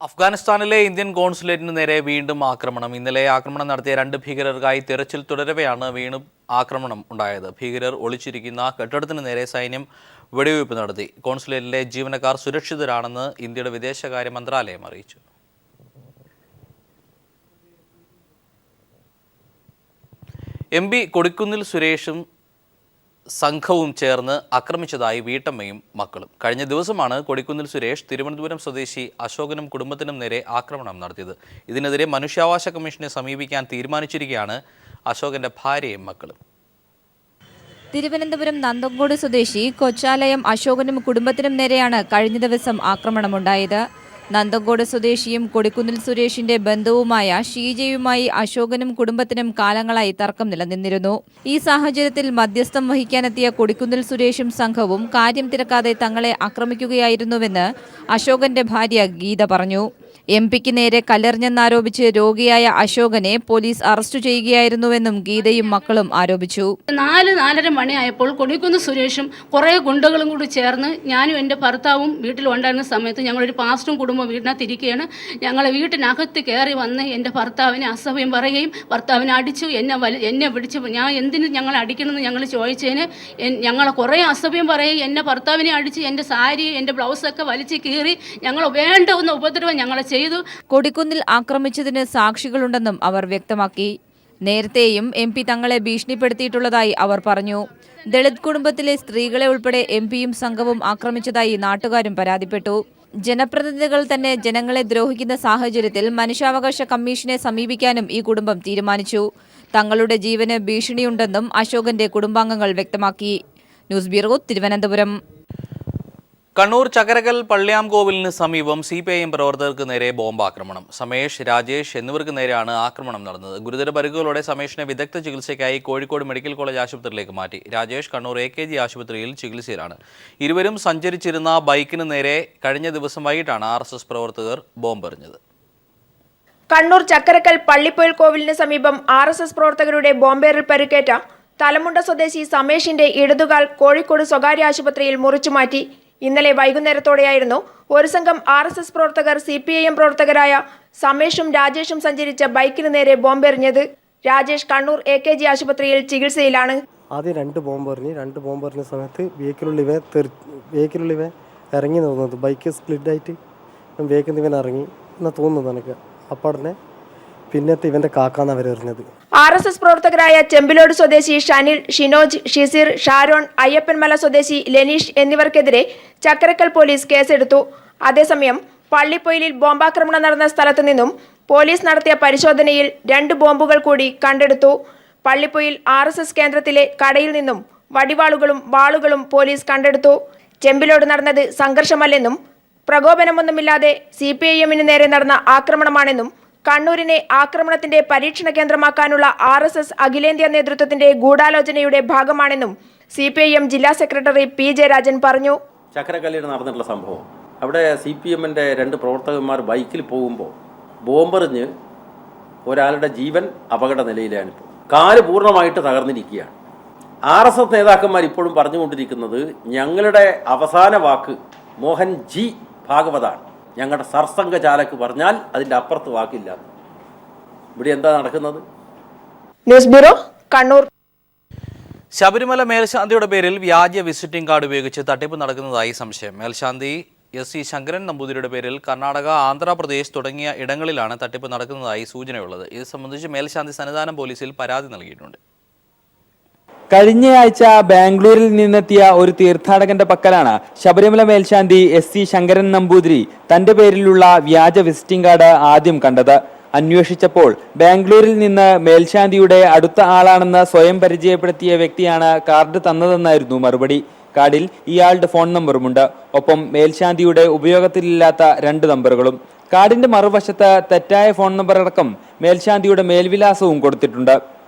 അഫ്ഗാനിസ്ഥാനിലെ ഇന്ത്യൻ കോൺസുലേറ്റിന് നേരെ വീണ്ടും ആക്രമണം. ഇന്നലെ ആക്രമണം നടത്തിയ 2 ഭീകരർക്കായി തെരച്ചിൽ തുടരവെയാണ് വീണ്ടും ആക്രമണം ഉണ്ടായത്. ഭീകരർ ഒളിച്ചിരിക്കുന്ന കെട്ടിടത്തിന് നേരെ സൈന്യം വെടിവയ്പ് നടത്തി. കോൺസുലേറ്റിലെ ജീവനക്കാർ സുരക്ഷിതരാണെന്ന് ഇന്ത്യയുടെ വിദേശകാര്യ മന്ത്രാലയം അറിയിച്ചു. MP കൊടിക്കുന്നിൽ സുരേഷും സംഘവും ചേർന്ന് ആക്രമിച്ചതായി വീട്ടമ്മയും മക്കളും. കഴിഞ്ഞ ദിവസമാണ് കൊടിക്കുന്നിൽ സുരേഷ് തിരുവനന്തപുരം സ്വദേശി അശോകനും കുടുംബത്തിനും നേരെ ആക്രമണം നടത്തിയത്. ഇതിനെതിരെ മനുഷ്യാവകാശ കമ്മീഷനെ സമീപിക്കാൻ തീരുമാനിച്ചിരിക്കുകയാണ് അശോകന്റെ ഭാര്യയും മക്കളും. തിരുവനന്തപുരം നന്തങ്കോട് സ്വദേശി കൊച്ചാലയം അശോകനും കുടുംബത്തിനും നേരെയാണ് കഴിഞ്ഞ ദിവസം ആക്രമണമുണ്ടായത്. നന്തങ്കോട് സ്വദേശിയും കൊടിക്കുന്നിൽ സുരേഷിന്റെ ബന്ധുവുമായ ഷീജയുമായി അശോകനും കുടുംബത്തിനും കാലങ്ങളായി തർക്കം നിലനിന്നിരുന്നു. ഈ സാഹചര്യത്തിൽ മധ്യസ്ഥം വഹിക്കാനെത്തിയ കൊടിക്കുന്നിൽ സുരേഷും സംഘവും കാര്യം തിരക്കാതെ തങ്ങളെ ആക്രമിക്കുകയായിരുന്നുവെന്ന് അശോകന്റെ ഭാര്യ ഗീത പറഞ്ഞു. MPക്ക് നേരെ കല്ലെറിഞ്ഞെന്നാരോപിച്ച് രോഗിയായ അശോകനെ പോലീസ് അറസ്റ്റ് ചെയ്യുകയായിരുന്നുവെന്നും ഗീതയും മക്കളും ആരോപിച്ചു. 4-4:30 മണിയായപ്പോൾ കൊടിക്കുന്നിൽ സുരേഷും കുറേ ഗുണ്ടകളും കൂടി ചേർന്ന് ഞാനും എൻ്റെ ഭർത്താവും വീട്ടിലുണ്ടായിരുന്ന സമയത്ത് ഞങ്ങളൊരു പാസ്റ്ററും കുടുംബം വീടിനകത്ത് ഇരിക്കുകയാണ്. ഞങ്ങളെ വീട്ടിനകത്ത് കയറി വന്ന് എൻ്റെ ഭർത്താവിനെ അസഭ്യം പറയുകയും ഭർത്താവിനെ അടിച്ചു. എന്നെ പിടിച്ച് ഞാൻ എന്തിന് ഞങ്ങളെ അടിക്കണമെന്ന് ഞങ്ങൾ ചോദിച്ചതിന് ഞങ്ങളെ കുറേ അസഭ്യം പറയുകയും എന്നെ ഭർത്താവിനെ അടിച്ച് എൻ്റെ സാരി എൻ്റെ ബ്ലൗസൊക്കെ വലിച്ച് കീറി ഞങ്ങൾ വേണ്ടുന്ന ഉപദ്രവം ഞങ്ങളെ ചെയ്തു. കൊടിക്കുന്നിൽ ആക്രമിച്ചതിന് സാക്ഷികളുണ്ടെന്നും അവർ വ്യക്തമാക്കി. നേരത്തെയും MP തങ്ങളെ ഭീഷണിപ്പെടുത്തിയിട്ടുള്ളതായി അവർ പറഞ്ഞു. ദളിത് കുടുംബത്തിലെ സ്ത്രീകളെ ഉൾപ്പെടെ MPയും സംഘവും ആക്രമിച്ചതായി നാട്ടുകാരും പരാതിപ്പെട്ടു. ജനപ്രതിനിധികൾ തന്നെ ജനങ്ങളെ ദ്രോഹിക്കുന്ന സാഹചര്യത്തിൽ മനുഷ്യാവകാശ കമ്മീഷനെ സമീപിക്കാനും ഈ കുടുംബം തീരുമാനിച്ചു. തങ്ങളുടെ ജീവന് ഭീഷണിയുണ്ടെന്നും അശോകന്റെ കുടുംബാംഗങ്ങൾ വ്യക്തമാക്കി. News bureau, Thiruvananthapuram. കണ്ണൂർ ചകരകൽ പള്ളിയാംകോവിലിന് സമീപം CPIM പ്രവർത്തകർക്ക് നേരെ ബോംബാക്രമണം. സമേഷ്, രാജേഷ് എന്നിവർക്ക് നേരെയാണ് ആക്രമണം നടന്നത്. ഗുരുതര പരിക്കുകളോടെ സമേഷിനെ വിദഗ്ധ ചികിത്സയ്ക്കായി കോഴിക്കോട് മെഡിക്കൽ കോളേജ് ആശുപത്രിയിലേക്ക് മാറ്റി. രാജേഷ് കണ്ണൂർ AKG ആശുപത്രിയിൽ ചികിത്സയിലാണ്. ഇരുവരും സഞ്ചരിച്ചിരുന്ന ബൈക്കിന് നേരെ കഴിഞ്ഞ ദിവസം വൈകിട്ടാണ് RSS പ്രവർത്തകർ ബോംബെറിഞ്ഞത്. കണ്ണൂർ ചക്കരക്കൽ പള്ളിപ്പൊയിൽ കോവിലിന് സമീപം RSS പ്രവർത്തകരുടെ ബോംബേറിൽ പരിക്കേറ്റ തലമുണ്ട സ്വദേശി സമേഷിന്റെ ഇടതുകാൽ കോഴിക്കോട് സ്വകാര്യ ആശുപത്രിയിൽ മുറിച്ചുമാറ്റി. ഇന്നലെ വൈകുന്നേരത്തോടെയായിരുന്നു ഒരു സംഘം RSS പ്രവർത്തകർ CPIM പ്രവർത്തകരായ സമേഷും രാജേഷും സഞ്ചരിച്ച ബൈക്കിന് നേരെ ബോംബെറിഞ്ഞത്. രാജേഷ് കണ്ണൂർ AKG ആശുപത്രിയിൽ ചികിത്സയിലാണ്. ആദ്യം 2 ബോംബെറിഞ്ഞ സമയത്ത് വെഹിക്കിളിവ ഇറങ്ങി തോന്നുന്നത് ബൈക്ക് സ്പ്ലിഡായിട്ട് വേഗം ഇവൻ ഇറങ്ങി എന്നാ തോന്നുന്നത് എനിക്ക്. അപ്പാടനെ പിന്നത്തെ ഇവന്റെ കാക്കാന്ന് അവരെറിഞ്ഞത്. RSS പ്രവർത്തകരായ ചെമ്പിലോട് സ്വദേശി ഷനിൽ, ഷിനോജ്, ഷിസിർ, ഷാരോൺ, അയ്യപ്പൻമല സ്വദേശി ലെനീഷ് എന്നിവർക്കെതിരെ ചക്കരക്കൽ പോലീസ് കേസെടുത്തു. അതേസമയം പള്ളിപ്പൊയിലിൽ ബോംബാക്രമണം നടന്ന സ്ഥലത്തു നിന്നും പോലീസ് നടത്തിയ പരിശോധനയിൽ 2 ബോംബുകൾ കൂടി കണ്ടെടുത്തു. പള്ളിപ്പൊയിൽ RSS കേന്ദ്രത്തിലെ കടയിൽ നിന്നും വടിവാളുകളും വാളുകളും പോലീസ് കണ്ടെടുത്തു. ചെമ്പിലോട് നടന്നത് സംഘർഷമല്ലെന്നും പ്രകോപനമൊന്നുമില്ലാതെ CPIMന് നേരെ നടന്ന ആക്രമണമാണെന്നും കണ്ണൂരിനെ ആക്രമണത്തിന്റെ പരീക്ഷണ കേന്ദ്രമാക്കാനുള്ള RSS അഖിലേന്ത്യാ നേതൃത്വത്തിന്റെ ഗൂഢാലോചനയുടെ ഭാഗമാണെന്നും CPIM ജില്ലാ സെക്രട്ടറി P. ജയരാജൻ പറഞ്ഞു. ചക്കരക്കല്ലിൽ നടന്നിട്ടുള്ള സംഭവം, അവിടെ CPMന്റെ 2 പ്രവർത്തകന്മാർ ബൈക്കിൽ പോകുമ്പോൾ ബോംബെറിഞ്ഞ് ഒരാളുടെ ജീവൻ അപകട നിലയിലാണിപ്പോൾ. കാല് പൂർണ്ണമായിട്ട് തകർന്നിരിക്കുകയാണ്. RSS നേതാക്കന്മാർ ഇപ്പോഴും പറഞ്ഞുകൊണ്ടിരിക്കുന്നത് ഞങ്ങളുടെ അവസാന വാക്ക് മോഹൻ G. ഭാഗവതാണ്. ഞങ്ങളുടെ സർസംഘചാലക്ക് പറഞ്ഞാൽ അതിൻ്റെ അപ്പുറത്ത് വാക്കില്ല. ഇവിടെ എന്താ നടക്കുന്നത്? News bureau, Kannur. ശബരിമല മേൽശാന്തിയുടെ പേരിൽ വ്യാജ വിസിറ്റിംഗ് കാർഡ് ഉപയോഗിച്ച് തട്ടിപ്പ് നടക്കുന്നതായി സംശയം. മേൽശാന്തി SC ശങ്കരൻ നമ്പൂതിരിയുടെ പേരിൽ കർണാടക, ആന്ധ്രാപ്രദേശ് തുടങ്ങിയ ഇടങ്ങളിലാണ് തട്ടിപ്പ് നടക്കുന്നതായി സൂചനയുള്ളത്. ഇത് സംബന്ധിച്ച് മേൽശാന്തി സന്നിധാനം പോലീസിൽ പരാതി നൽകിയിട്ടുണ്ട്. കഴിഞ്ഞയാഴ്ച ബാംഗ്ലൂരിൽ നിന്നെത്തിയ ഒരു തീർത്ഥാടകന്റെ പക്കലാണ് ശബരിമല മേൽശാന്തി SC ശങ്കരൻ നമ്പൂതിരി തന്റെ പേരിലുള്ള വ്യാജ വിസിറ്റിംഗ് കാർഡ് ആദ്യം കണ്ടത്. അന്വേഷിച്ചപ്പോൾ ബാംഗ്ലൂരിൽ നിന്ന് മേൽശാന്തിയുടെ അടുത്ത ആളാണെന്ന് സ്വയം പരിചയപ്പെടുത്തിയ വ്യക്തിയാണ് കാർഡ് തന്നതെന്നായിരുന്നു മറുപടി. കാർഡിൽ ഇയാളുടെ ഫോൺ നമ്പറുമുണ്ട്. ഒപ്പം മേൽശാന്തിയുടെ ഉപയോഗത്തിലില്ലാത്ത 2 നമ്പറുകളും. കാർഡിന്റെ മറുവശത്ത് തെറ്റായ ഫോൺ നമ്പർ അടക്കം മേൽശാന്തിയുടെ മേൽവിലാസവും കൊടുത്തിട്ടുണ്ട്.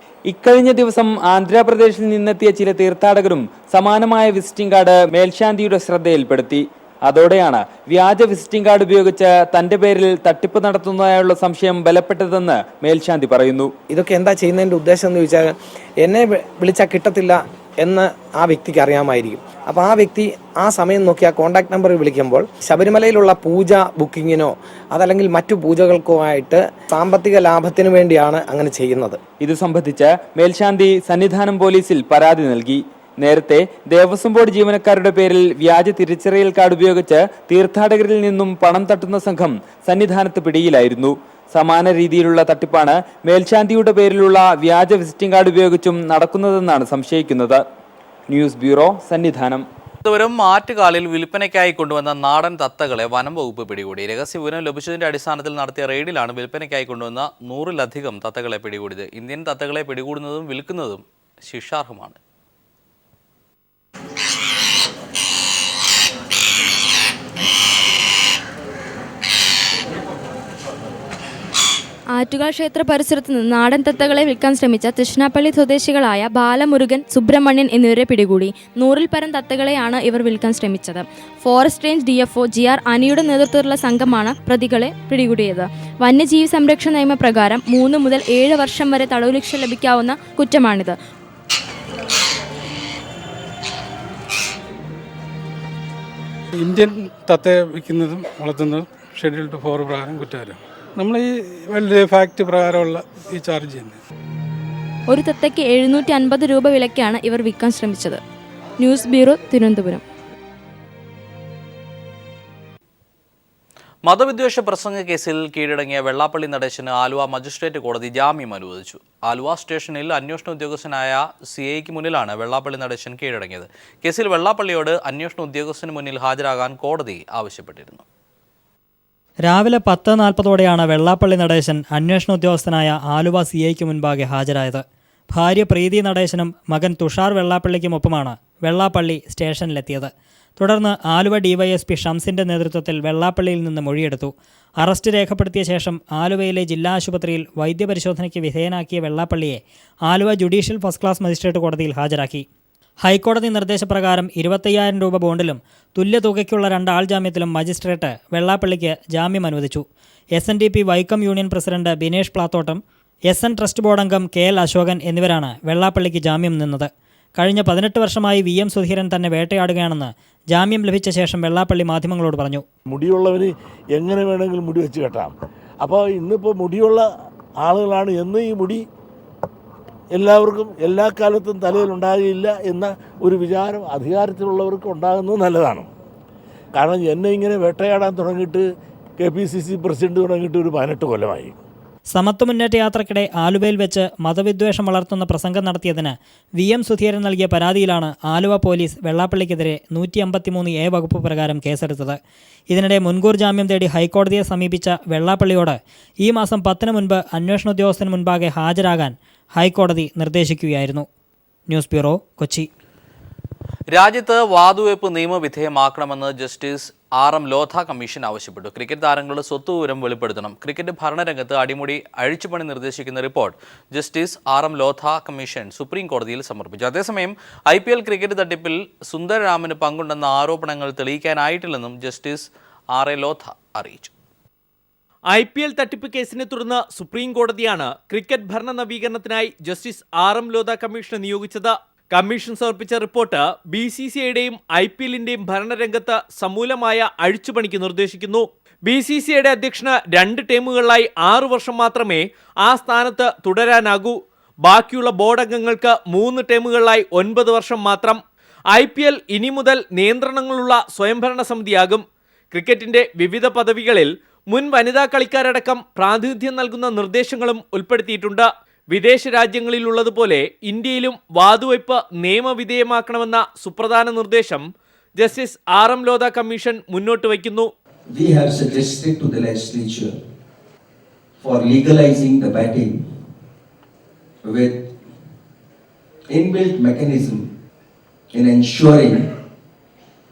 ഇക്കഴിഞ്ഞ ദിവസം ആന്ധ്രാപ്രദേശിൽ നിന്നെത്തിയ ചില തീർത്ഥാടകരും സമാനമായ വിസിറ്റിംഗ് കാർഡ് മേൽശാന്തിയുടെ ശ്രദ്ധയിൽപ്പെടുത്തി. അതോടെയാണ് വ്യാജ വിസിറ്റിംഗ് കാർഡ് ഉപയോഗിച്ച് തന്റെ പേരിൽ തട്ടിപ്പ് നടത്തുന്നതായുള്ള സംശയം ബലപ്പെട്ടതെന്ന് മേൽശാന്തി പറയുന്നു. ഇതൊക്കെ എന്താ ചെയ്യുന്നതിന്റെ ഉദ്ദേശം എന്ന് ചോദിച്ചാൽ എന്നെ വിളിച്ചാൽ കിട്ടത്തില്ല, എന്ന് ആ വ്യക്തിക്ക് അറിയാമായിരിക്കും. അപ്പോൾ ആ വ്യക്തി ആ സമയം നോക്കി ആ കോൺടാക്ട് നമ്പറിൽ വിളിക്കുമ്പോൾ ശബരിമലയിലുള്ള പൂജ ബുക്കിങ്ങിനോ അതല്ലെങ്കിൽ മറ്റു പൂജകൾക്കോ ആയിട്ട് സാമ്പത്തിക ലാഭത്തിനു വേണ്ടിയാണ് അങ്ങനെ ചെയ്യുന്നത്. ഇത് സംബന്ധിച്ച് മേൽശാന്തി സന്നിധാനം പോലീസിൽ പരാതി നൽകി. നേരത്തെ ദേവസ്വം ബോർഡ് ജീവനക്കാരുടെ പേരിൽ വ്യാജ തിരിച്ചറിയൽ കാർഡ് ഉപയോഗിച്ച് തീർത്ഥാടകരിൽ നിന്നും പണം തട്ടുന്ന സംഘം സന്നിധാനത്ത് പിടിയിലായിരുന്നു. സമാന രീതിയിലുള്ള തട്ടിപ്പാണ് മേൽശാന്തിയുടെ പേരിലുള്ള വ്യാജ വിസിറ്റിംഗ് കാർഡ് ഉപയോഗിച്ചും നടക്കുന്നതെന്നാണ് സംശയിക്കുന്നത്. News bureau, Sannidhanam. തിരുവനന്തപുരം ആറ്റുകാലിൽ വിൽപ്പനയ്ക്കായി കൊണ്ടുവന്ന നാടൻ തത്തകളെ വനം വകുപ്പ് പിടികൂടി. രഹസ്യവിവരം ലഭിച്ചതിന്റെ അടിസ്ഥാനത്തിൽ നടത്തിയ റെയ്ഡിലാണ് വിൽപ്പനയ്ക്കായി കൊണ്ടുവന്ന 100-ലധികം തത്തകളെ പിടികൂടിയത്. ഇന്ത്യൻ തത്തകളെ പിടികൂടുന്നതും വിൽക്കുന്നതും ശിക്ഷാർഹമാണ്. ആറ്റുകാൽ ക്ഷേത്ര പരിസരത്ത് നിന്ന് നാടൻ തത്തകളെ വിൽക്കാൻ ശ്രമിച്ച തൃശ്ശിനാപ്പള്ളി സ്വദേശികളായ ബാലമുരുകൻ, സുബ്രഹ്മണ്യൻ എന്നിവരെ പിടികൂടി. 100-ൽ പരം തത്തകളെയാണ് ഇവർ വിൽക്കാൻ ശ്രമിച്ചത്. ഫോറസ്റ്റ് റേഞ്ച് DFO GR അനിയുടെ നേതൃത്വത്തിലുള്ള സംഘമാണ് പ്രതികളെ പിടികൂടിയത്. വന്യജീവി സംരക്ഷണ നിയമപ്രകാരം 3 മുതൽ 7 വർഷം വരെ തടവ് ശിക്ഷ ലഭിക്കാവുന്ന കുറ്റമാണിത്. ഇന്ത്യൻ തത്തയെ വിൽക്കുന്നതും വളർത്തുന്നതും ഷെഡ്യൂൾഡ് 4 പ്രകാരം കുറ്റകരം. നമ്മൾ ഈ വൈൽഡ് ലൈഫ് ആക്ട് പ്രകാരമുള്ള ഈ ചാർജ് ചെയ്യുന്നത്. ഒരു തത്തയ്ക്ക് 750 രൂപ വിലയ്ക്കാണ് ഇവർ വിൽക്കാൻ ശ്രമിച്ചത്. News bureau, Thiruvananthapuram. മതവിദ്വേഷ പ്രസംഗ കേസിൽ കീഴടങ്ങിയ വെള്ളാപ്പള്ളി നടേശന് ആലുവ മജിസ്ട്രേറ്റ് കോടതി ജാമ്യം അനുവദിച്ചു. ആലുവ സ്റ്റേഷനിൽ അന്വേഷണ ഉദ്യോഗസ്ഥനായ CIക്ക് മുന്നിലാണ് വെള്ളാപ്പള്ളി നടേശൻ കീഴടങ്ങിയത്. കേസിൽ വെള്ളാപ്പള്ളിയോട് അന്വേഷണ ഉദ്യോഗസ്ഥന് മുന്നിൽ ഹാജരാകാൻ കോടതി ആവശ്യപ്പെട്ടിരുന്നു. രാവിലെ 10:40 വെള്ളാപ്പള്ളി നടേശൻ അന്വേഷണ ഉദ്യോഗസ്ഥനായ ആലുവ CIക്ക് മുൻപാകെ ഹാജരായത്. ഭാര്യ പ്രീതി നടേശനും മകൻ തുഷാർ വെള്ളാപ്പള്ളിക്കുമൊപ്പമാണ് വെള്ളാപ്പള്ളി സ്റ്റേഷനിലെത്തിയത്. തുടർന്ന് ആലുവ DYSP ഷംസിൻ്റെ നേതൃത്വത്തിൽ വെള്ളാപ്പള്ളിയിൽ നിന്ന് മൊഴിയെടുത്തു. അറസ്റ്റ് രേഖപ്പെടുത്തിയ ശേഷം ആലുവയിലെ ജില്ലാ ആശുപത്രിയിൽ വൈദ്യപരിശോധനയ്ക്ക് വിധേയനാക്കിയ വെള്ളാപ്പള്ളിയെ Aluva judicial first class magistrate കോടതിയിൽ ഹാജരാക്കി. ഹൈക്കോടതി നിർദ്ദേശപ്രകാരം 25,000 രൂപ ബോണ്ടിലും തുല്യ തുകയ്ക്കുള്ള 2 ആൾ ജാമ്യത്തിലും മജിസ്ട്രേറ്റ് വെള്ളാപ്പള്ളിക്ക് ജാമ്യം അനുവദിച്ചു. SNDP Vaikom union president Binesh Plathottam, SN trust board അംഗം KL അശോകൻ എന്നിവരാണ് വെള്ളാപ്പള്ളിക്ക് ജാമ്യം നിന്നത്. കഴിഞ്ഞ 18 വർഷമായി VM സുധീരൻ തന്നെ വേട്ടയാടുകയാണെന്ന് ജാമ്യം ലഭിച്ച ശേഷം വെള്ളാപ്പള്ളി മാധ്യമങ്ങളോട് പറഞ്ഞു. മുടിയുള്ളവന് എങ്ങനെ വേണമെങ്കിലും മുടി വെച്ച് കെട്ടാം. അപ്പോൾ ഇന്നിപ്പോൾ മുടിയുള്ള ആളുകളാണ് എന്ന് ഈ മുടി എല്ലാവർക്കും എല്ലാ കാലത്തും തലയിൽ ഉണ്ടാകുകയില്ല എന്ന ഒരു വിചാരം അധികാരത്തിലുള്ളവർക്ക് ഉണ്ടാകുന്നത് നല്ലതാണ്. കാരണം എന്നെ ഇങ്ങനെ വേട്ടയാടാൻ തുടങ്ങിയിട്ട് KPCC പ്രസിഡന്റ് തുടങ്ങിയിട്ട് ഒരു 18 കൊല്ലമായി. സമത്വ മുന്നേറ്റ യാത്രയ്ക്കിടെ ആലുവയിൽ വെച്ച് മതവിദ്വേഷം വളർത്തുന്ന പ്രസംഗം നടത്തിയതിന് VM സുധീരൻ നൽകിയ പരാതിയിലാണ് ആലുവ പോലീസ് വെള്ളാപ്പള്ളിക്കെതിരെ 153A വകുപ്പ് പ്രകാരം കേസെടുത്തത്. ഇതിനിടെ മുൻകൂർ ജാമ്യം തേടി ഹൈക്കോടതിയെ സമീപിച്ച വെള്ളാപ്പള്ളിയോട് ഈ മാസം 10 മുൻപ് അന്വേഷണ ഉദ്യോഗസ്ഥന് മുൻപാകെ ഹാജരാകാൻ ഹൈക്കോടതി നിർദ്ദേശിക്കുകയായിരുന്നു. News bureau, Kochi. രാജ്യത്ത് വാതുവെപ്പ് നിയമവിധേയമാക്കണമെന്ന് ജസ്റ്റിസ് RM ലോധ കമ്മീഷൻ ആവശ്യപ്പെട്ടു. ക്രിക്കറ്റ് താരങ്ങളുടെ സ്വത്തുവിവരം വെളിപ്പെടുത്തണം. ക്രിക്കറ്റ് ഭരണരംഗത്ത് അടിമുടി അഴിച്ചുപണി നിർദ്ദേശിക്കുന്ന report justice RM Lodha commission supreme കോടതിയിൽ സമർപ്പിച്ചു. അതേസമയം IPL ക്രിക്കറ്റ് തട്ടിപ്പിൽ സുന്ദരരാമന് പങ്കുണ്ടെന്ന ആരോപണങ്ങൾ തെളിയിക്കാനായിട്ടില്ലെന്നും ജസ്റ്റിസ് RA ലോധ അറിയിച്ചു. IPL തട്ടിപ്പ് കേസിനെ തുടർന്ന് സുപ്രീം കോടതിയാണ് ക്രിക്കറ്റ് ഭരണ നവീകരണത്തിനായി ജസ്റ്റിസ് RM ലോധ കമ്മീഷനെ നിയോഗിച്ചത്. കമ്മീഷൻ സമർപ്പിച്ച റിപ്പോർട്ട് BCCIയുടെയും IPLന്റെയും ഭരണരംഗത്ത് സമൂലമായ അഴിച്ചുപണിക്ക് നിർദ്ദേശിക്കുന്നു. BCCIയുടെ അധ്യക്ഷന് 2 ടേമുകളിലായി 6 വർഷം മാത്രമേ ആ സ്ഥാനത്ത് തുടരാനാകൂ. ബാക്കിയുള്ള ബോർഡ് അംഗങ്ങൾക്ക് 3 ടേമുകളിലായി 9 വർഷം മാത്രം. IPL ഇനി മുതൽ നിയന്ത്രണങ്ങളുള്ള സ്വയംഭരണ സമിതിയാകും. ക്രിക്കറ്റിന്റെ വിവിധ പദവികളിൽ മുൻ വനിതാ കളിക്കാരടക്കം പ്രാതിനിധ്യം നൽകുന്ന നിർദ്ദേശങ്ങളും ഉൾപ്പെടുത്തിയിട്ടുണ്ട്. വിദേശ രാജ്യങ്ങളിലുള്ളതുപോലെ ഇന്ത്യയിലും വാതുവയ്പ് നിയമവിധേയമാക്കണമെന്ന സുപ്രധാന നിർദ്ദേശം ജസ്റ്റിസ് RM ലോധ കമ്മീഷൻ മുന്നോട്ട് വയ്ക്കുന്നു. We have suggested to the legislature for legalizing the betting with inbuilt mechanism in ensuring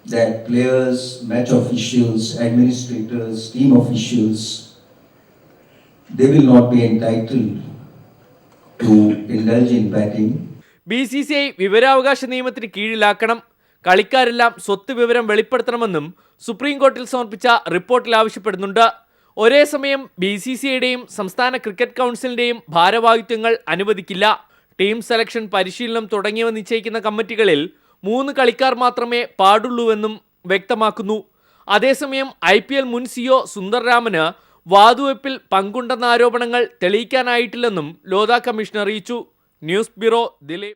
that players, match officials, administrators, team officials, they will not be entitled to indulge in betting. BCCI വിവരാവകാശ നിയമത്തിന് കീഴിലാക്കണം. കളിക്കാരെല്ലാം സ്വത്ത് വിവരം വെളിപ്പെടുത്തണമെന്നും supreme കോടതിയിൽ സമർപ്പിച്ച റിപ്പോർട്ടിൽ ആവശ്യപ്പെടുന്നുണ്ട്. ഒരേ സമയം BCCIയുടെയും സംസ്ഥാന ക്രിക്കറ്റ് കൗൺസിലിന്റെയും ഭാരവാഹിത്വങ്ങൾ അനുവദിക്കില്ല. ടീം സെലക്ഷൻ, പരിശീലനം തുടങ്ങിയവ നിശ്ചയിക്കുന്ന കമ്മിറ്റികളിൽ 3 കളിക്കാർ മാത്രമേ പാടുള്ളൂവെന്നും വ്യക്തമാക്കുന്നു. അതേസമയം IPL മുൻ CEO സുന്ദർ രാമന് വാതുവെപ്പിൽ പങ്കുണ്ടെന്ന ആരോപണങ്ങൾ തെളിയിക്കാനായിട്ടില്ലെന്നും ലോധ കമ്മീഷൻ അറിയിച്ചു. News bureau, Delhi.